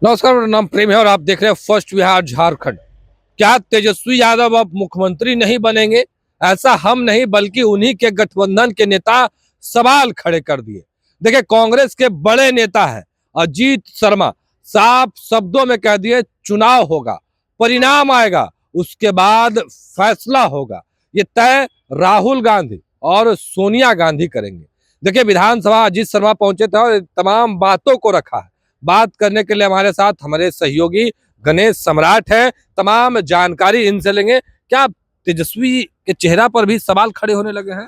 नमस्कार, मेरा नाम प्रेम है और आप देख रहे हैं फर्स्ट बिहार झारखंड। क्या तेजस्वी यादव अब मुख्यमंत्री नहीं बनेंगे? ऐसा हम नहीं बल्कि उन्हीं के गठबंधन के नेता सवाल खड़े कर दिए। देखिए, कांग्रेस के बड़े नेता है अजीत शर्मा, साफ शब्दों में कह दिए चुनाव होगा, परिणाम आएगा, उसके बाद फैसला होगा। ये तय राहुल गांधी और सोनिया गांधी करेंगे। देखिए, विधानसभा अजीत शर्मा पहुंचे थे और तमाम बातों को रखा है। बात करने के लिए हमारे साथ हमारे सहयोगी गणेश सम्राट है। तमाम जानकारी इनसे लेंगे। क्या तेजस्वी के चेहरा पर भी सवाल खड़े होने लगे हैं?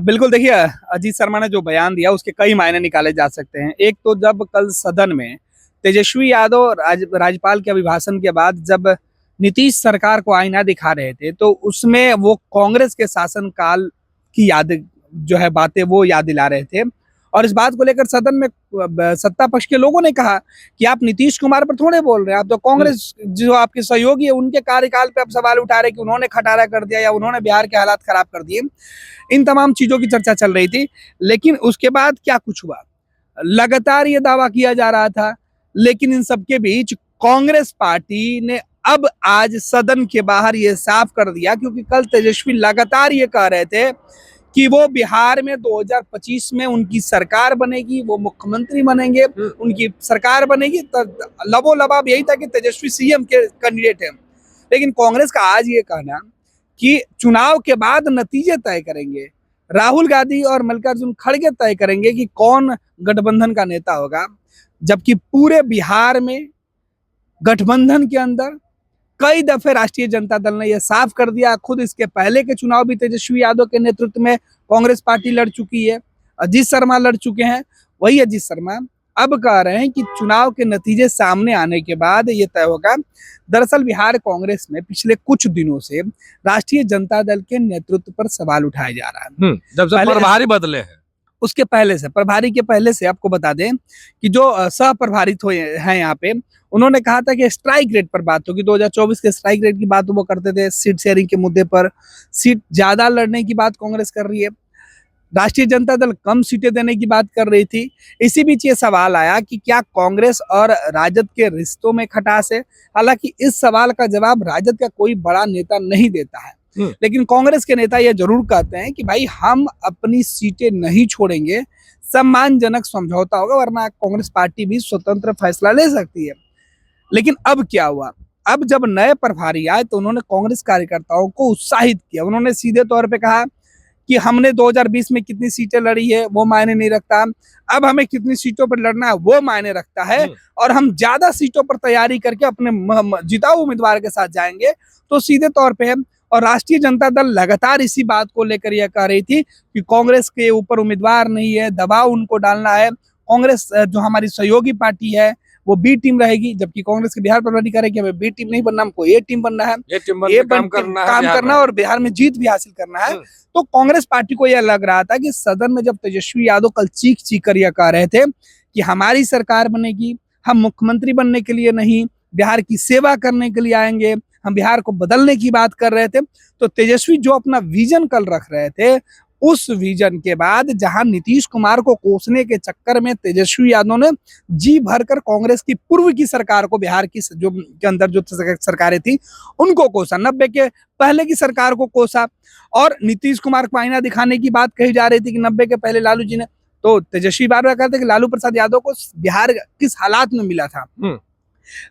बिल्कुल। देखिए, अजीत शर्मा ने जो बयान दिया उसके कई मायने निकाले जा सकते हैं। एक तो जब कल सदन में तेजस्वी यादव राज्यपाल के अभिभाषण के बाद जब नीतीश सरकार को आईना दिखा रहे थे, तो उसमें वो कांग्रेस के शासनकाल की याद जो है बातें वो याद दिला रहे थे। और इस बात को लेकर सदन में सत्ता पक्ष के लोगों ने कहा कि आप नीतीश कुमार पर थोड़े बोल रहे हैं, आप तो कांग्रेस जो आपके सहयोगी है उनके कार्यकाल पे आप सवाल उठा रहे कि उन्होंने खटारा कर दिया या उन्होंने बिहार के हालात खराब कर दिए। इन तमाम चीजों की चर्चा चल रही थी। लेकिन उसके बाद क्या कुछ हुआ, लगातार ये दावा किया जा रहा था, लेकिन इन सबके बीच कांग्रेस पार्टी ने अब आज सदन के बाहर ये साफ कर दिया, क्योंकि कल तेजस्वी लगातार ये कह रहे थे कि वो बिहार में 2025 में उनकी सरकार बनेगी, वो मुख्यमंत्री बनेंगे, उनकी सरकार बनेगी। लबो लबाब यही था कि तेजस्वी सीएम के कैंडिडेट हैं। लेकिन कांग्रेस का आज ये कहना कि चुनाव के बाद नतीजे तय करेंगे, राहुल गांधी और मल्लिकार्जुन खड़गे तय करेंगे कि कौन गठबंधन का नेता होगा, जबकि पूरे बिहार में गठबंधन के अंदर कई दफे राष्ट्रीय जनता दल ने यह साफ कर दिया। खुद इसके पहले के चुनाव भी तेजस्वी यादव के नेतृत्व में कांग्रेस पार्टी लड़ चुकी है, अजीत शर्मा लड़ चुके हैं। वही अजीत शर्मा अब कह रहे हैं कि चुनाव के नतीजे सामने आने के बाद ये तय होगा। दरअसल बिहार कांग्रेस में पिछले कुछ दिनों से राष्ट्रीय जनता दल के नेतृत्व पर सवाल उठाया जा रहा है। जब से प्रभारी बदले हैं, उसके पहले से, प्रभारी के पहले से आपको बता दें कि जो सह प्रभारित हुए हैं यहाँ पे, उन्होंने कहा था कि स्ट्राइक रेट पर बात होगी। 2024 के स्ट्राइक रेट की बात वो करते थे, सीट शेयरिंग के मुद्दे पर सीट ज्यादा लड़ने की बात कांग्रेस कर रही है, राष्ट्रीय जनता दल कम सीटें देने की बात कर रही थी। इसी बीच ये सवाल आया कि क्या कांग्रेस और राजद के रिश्तों में खटास है। हालांकि इस सवाल का जवाब राजद का कोई बड़ा नेता नहीं देता है, लेकिन कांग्रेस के नेता ये जरूर कहते हैं कि भाई हम अपनी सीटें नहीं छोड़ेंगे, सम्मानजनक समझौता होगा, वरना कांग्रेस पार्टी भी स्वतंत्र फैसला ले सकती है। लेकिन अब क्या हुआ, अब जब नए प्रभारी आए तो उन्होंने कांग्रेस कार्यकर्ताओं को उत्साहित किया। उन्होंने सीधे तौर पे कहा कि हमने 2020 में कितनी सीटें लड़ी है वो मायने नहीं रखता, अब हमें कितनी सीटों पर लड़ना है वो मायने रखता है, और हम ज्यादा सीटों पर तैयारी करके अपने जिताऊ उम्मीदवार के साथ जाएंगे। तो सीधे तौर पे और राष्ट्रीय जनता दल लगातार इसी बात को लेकर यह कह रही थी कि कांग्रेस के ऊपर उम्मीदवार नहीं है, दबाव उनको डालना है। कांग्रेस जो हमारी सहयोगी पार्टी है वो बी टीम रहेगी, जबकि कांग्रेस के बिहार प्रभारी कह रहे कि हमें बी टीम नहीं बनना, हमको ए टीम बनना है, काम करना और बिहार में जीत भी हासिल करना है। तो कांग्रेस पार्टी को यह लग रहा था कि सदन में जब तेजस्वी यादव कल चीख चीख कर यह कह रहे थे कि हमारी सरकार बनेगी, हम मुख्यमंत्री बनने के लिए नहीं, बिहार की सेवा करने के लिए आएंगे, हम बिहार को बदलने की बात कर रहे थे, तो तेजस्वी जो अपना विजन कल रख रहे थे, उस विजन के बाद जहां नीतीश कुमार को कोसने के चक्कर में तेजस्वी यादव ने जी भरकर कांग्रेस की पूर्व की सरकार को, बिहार की जो के अंदर जो सरकारें थी उनको कोसा, 90 के पहले की सरकार को कोसा। और नीतीश कुमार को आईना दिखाने की बात कही जा रही थी कि 90 के पहले लालू जी ने, तो तेजस्वी बार बार कहते कि लालू प्रसाद यादव को बिहार किस हालात में मिला था।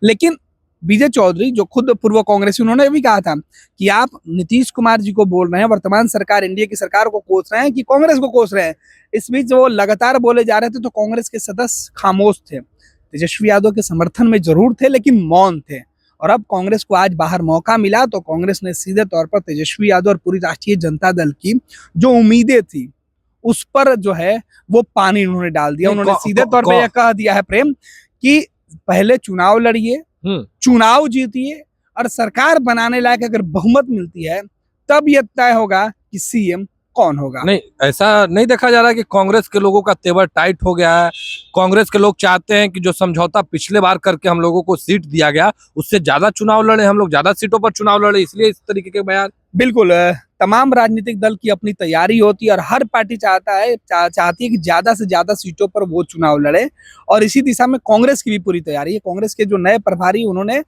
लेकिन विजय चौधरी जो खुद पूर्व कांग्रेसी, उन्होंने भी कहा था कि आप नीतीश कुमार जी को बोल रहे हैं, वर्तमान सरकार एनडीए की सरकार को कोस रहे हैं कि कांग्रेस को कोस रहे हैं। इस बीच वो लगातार बोले जा रहे थे तो कांग्रेस के सदस्य खामोश थे, तेजस्वी यादव के समर्थन में जरूर थे लेकिन मौन थे। और अब कांग्रेस को आज बाहर मौका मिला तो कांग्रेस ने सीधे तौर पर तेजस्वी यादव और पूरी राष्ट्रीय जनता दल की जो उम्मीदें थी उस पर जो है वो पानी उन्होंने डाल दिया। उन्होंने सीधे तौर पर यह कह दिया है प्रेम कि पहले चुनाव लड़िए, चुनाव जीतिए, और सरकार बनाने लायक अगर बहुमत मिलती है तब यह तय होगा कि सीएम कौन होगा? नहीं, ऐसा नहीं देखा जा रहा है कि कांग्रेस के लोगों का तेवर टाइट हो गया है। कांग्रेस के लोग चाहते हैं कि जो समझौता पिछले बार करके हम लोगों को सीट दिया गया, उससे ज्यादा चुनाव लड़े, हम लोग ज्यादा सीटों पर चुनाव लड़े, इसलिए इस तरीके के बयान। बिल्कुल तमाम राजनीतिक दल की अपनी तैयारी होती है और हर पार्टी चाहती है कि ज्यादा से ज्यादा सीटों पर वो चुनाव लड़े, और इसी दिशा में कांग्रेस की भी पूरी तैयारी है। कांग्रेस के जो नए प्रभारी, उन्होंने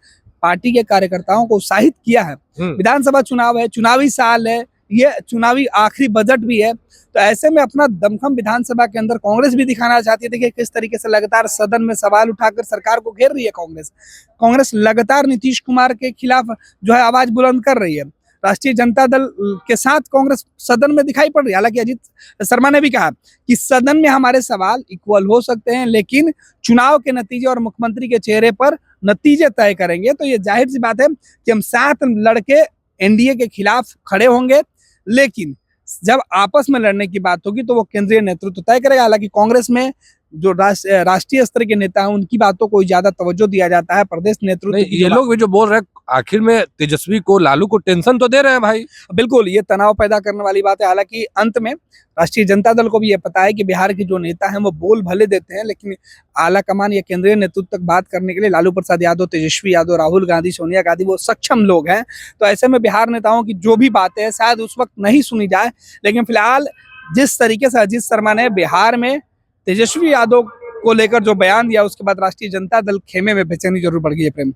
पार्टी के कार्यकर्ताओं को उत्साहित किया है। विधानसभा चुनाव है, चुनावी साल है, ये चुनावी आखिरी बजट भी है, तो ऐसे में अपना दमखम विधानसभा के अंदर कांग्रेस भी दिखाना चाहती है। देखिए किस तरीके से लगातार सदन में सवाल उठाकर सरकार को घेर रही है कांग्रेस लगातार नीतीश कुमार के खिलाफ जो है आवाज बुलंद कर रही है। राष्ट्रीय जनता दल के साथ कांग्रेस सदन में दिखाई पड़ रही है। हालांकि अजीत शर्मा ने भी कहा कि सदन में हमारे सवाल इक्वल हो सकते हैं, लेकिन चुनाव के नतीजे और मुख्यमंत्री के चेहरे पर नतीजे तय करेंगे। तो ये जाहिर सी बात है कि हम साथ लड़के एनडीए के खिलाफ खड़े होंगे, लेकिन जब आपस में लड़ने की बात होगी तो वो केंद्रीय नेतृत्व तय करेगा। हालांकि कांग्रेस में जो राष्ट्रीय स्तर के नेता हैं, उनकी बातों को ज्यादा तवज्जो दिया जाता है। प्रदेश नेतृत्व ये लोग भी जो बोल रहे हैं, आखिर में तेजस्वी को, लालू को टेंशन तो दे रहे हैं भाई। बिल्कुल, ये तनाव पैदा करने वाली बात है। हालांकि अंत में राष्ट्रीय जनता दल को भी ये पता है कि बिहार के जो नेता हैं वो बोल भले देते हैं, लेकिन आला कमान या केंद्रीय नेतृत्व तक बात करने के लिए लालू प्रसाद यादव, तेजस्वी यादव, राहुल गांधी, सोनिया गांधी वो सक्षम लोग हैं। तो ऐसे में बिहार नेताओं की जो भी बातें हैं शायद उस वक्त नहीं सुनी जाए, लेकिन फिलहाल जिस तरीके से अजीत शर्मा ने बिहार में तेजस्वी यादव को लेकर जो बयान दिया, उसके बाद राष्ट्रीय जनता दल खेमे में बेचैनी जरूर बढ़ गई है। प्रेम,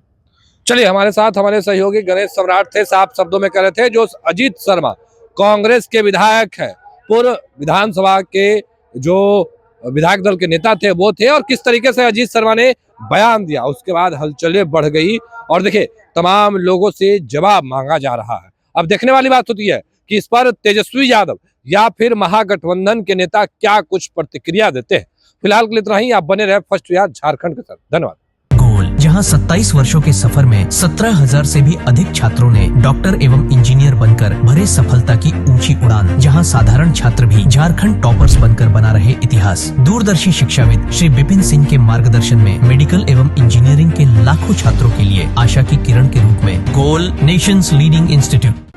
चलिए, हमारे साथ हमारे सहयोगी गणेश सम्राट थे, साफ शब्दों में कह रहे थे जो अजीत शर्मा कांग्रेस के विधायक है, पूर्व विधानसभा के जो विधायक दल के नेता थे वो थे, और किस तरीके से अजीत शर्मा ने बयान दिया, उसके बाद हलचलें बढ़ गई। और देखिए, तमाम लोगों से जवाब मांगा जा रहा है। अब देखने वाली बात होती है कि इस पर तेजस्वी यादव या फिर महागठबंधन के नेता क्या कुछ प्रतिक्रिया देते हैं। फिलहाल के लिए इतना ही। आप बने रहे फर्स्ट बिहार झारखंड के साथ। धन्यवाद। जहां 27 वर्षों के सफर में 17,000 से भी अधिक छात्रों ने डॉक्टर एवं इंजीनियर बनकर भरे सफलता की ऊंची उड़ान, जहां साधारण छात्र भी झारखंड टॉपर्स बनकर बना रहे इतिहास। दूरदर्शी शिक्षाविद श्री विपिन सिंह के मार्गदर्शन में मेडिकल एवं इंजीनियरिंग के लाखों छात्रों के लिए आशा की किरण के रूप में गोल नेशंस लीडिंग इंस्टीट्यूट